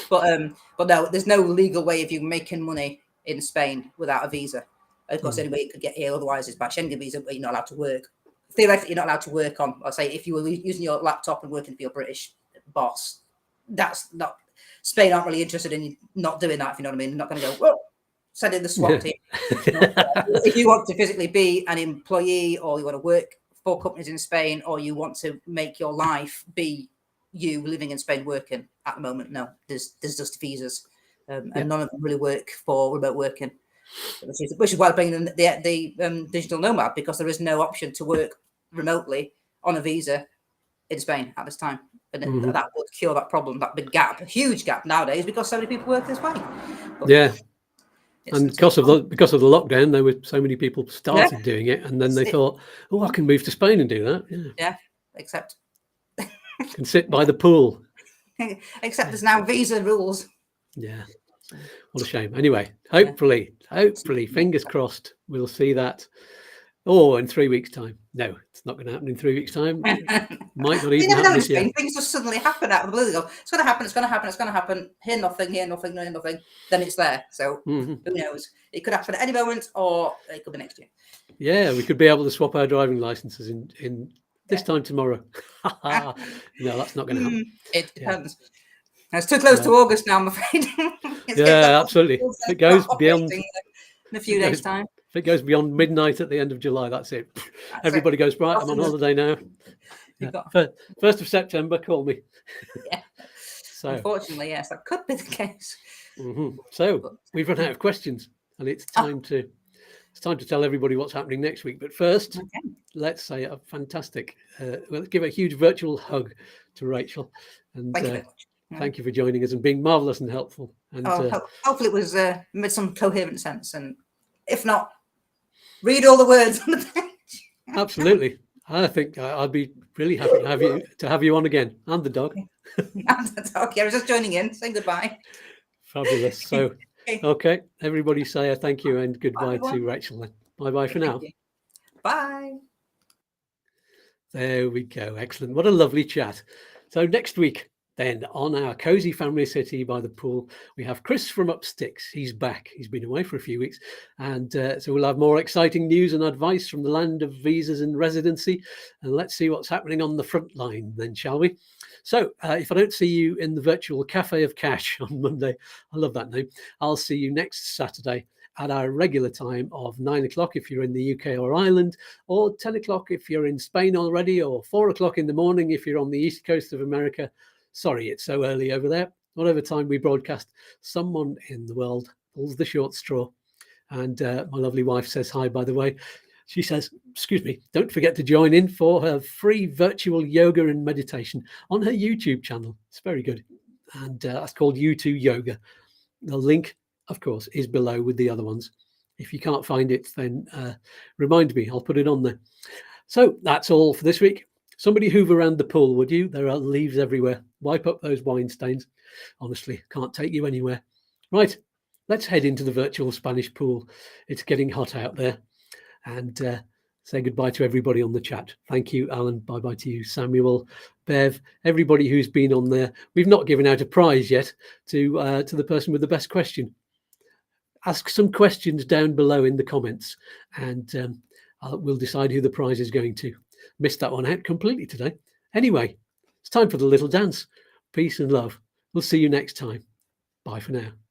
but no, there's no legal way of you making money in Spain without a visa. Of course, any way you could get here otherwise is by Schengen visa, but you're not allowed to work. Theoretically, you're not allowed to work on, I'll say, if you were using your laptop and working for your British boss, that's not, Spain aren't really interested in you not doing that, if you know what I mean. They're not going to go, well, send in the SWAT team. If you want to physically be an employee, or you want to work for companies in Spain, or you want to make your life be you living in Spain working, at the moment, no, there's just visas, and none of them really work for remote working, which is why I'm bringing in the digital nomad, because there is no option to work remotely on a visa in Spain at this time, and that would cure that problem, that big gap, a huge gap nowadays, because so many people work this way. But, and because of the lockdown, there were so many people started doing it, and then they thought, "Oh, I can move to Spain and do that." Yeah, except can sit by the pool. Except there's now visa rules. Yeah, what a shame. Anyway, hopefully, fingers crossed, we'll see that. Oh, in 3 weeks' time. No, it's not going to happen in 3 weeks' time. Might not even happen this year. Things just suddenly happen out of the blue. They go, it's going to happen, it's going to happen, it's going to happen. Here, nothing, here, nothing, here, nothing. Then it's there. So who knows? It could happen at any moment, or it could be next year. Yeah, we could be able to swap our driving licenses in this time tomorrow. No, that's not going to happen. It depends. It's too close to August now, I'm afraid. Absolutely. If it goes beyond in a few days' time. If it goes beyond midnight at the end of July, that's it. Everybody goes, right, I'm on holiday now. Yeah. 1st of September, call me. Yeah. So, unfortunately, yes, that could be the case. So we've run out of questions, and it's time to tell everybody what's happening next week. But first, let's say a fantastic, let's give a huge virtual hug to Rachel. And thank you very much. Thank you for joining us and being marvellous and helpful. And hopefully it was made some coherent sense, and if not, read all the words on the page. Absolutely. I think I'd be really happy to have you on again, and the dog. And the dog. Yeah, I was just joining in, saying goodbye. Fabulous. So, okay, everybody say a thank you and goodbye to Rachel. Bye for now. Bye. There we go. Excellent. What a lovely chat. So next week, then, on our cozy family city by the pool, we have Chris from Upsticks. He's back. He's been away for a few weeks. And so we'll have more exciting news and advice from the land of visas and residency. And let's see what's happening on the front line then, shall we? So if I don't see you in the virtual Cafe of Cash on Monday, I love that name, I'll see you next Saturday at our regular time of 9 o'clock if you're in the UK or Ireland, or 10 o'clock if you're in Spain already, or 4 o'clock in the morning if you're on the east coast of America. Sorry, it's so early over there. whatever time we broadcast, someone in the world pulls the short straw. And my lovely wife says hi, by the way. She says, excuse me, don't forget to join in for her free virtual yoga and meditation on her YouTube channel. It's very good. And that's called YouTube Yoga. The link, of course, is below with the other ones. If you can't find it, then remind me, I'll put it on there. So that's all for this week. Somebody hoover around the pool, would you? There are leaves everywhere. Wipe up those wine stains. Honestly, can't take you anywhere. Right, let's head into the virtual Spanish pool. It's getting hot out there. And say goodbye to everybody on the chat. Thank you, Alan. Bye-bye to you, Samuel, Bev, everybody who's been on there. We've not given out a prize yet to the person with the best question. Ask some questions down below in the comments, and we'll decide who the prize is going to. Missed that one out completely today. Anyway, it's time for the little dance. Peace and love. We'll see you next time. Bye for now.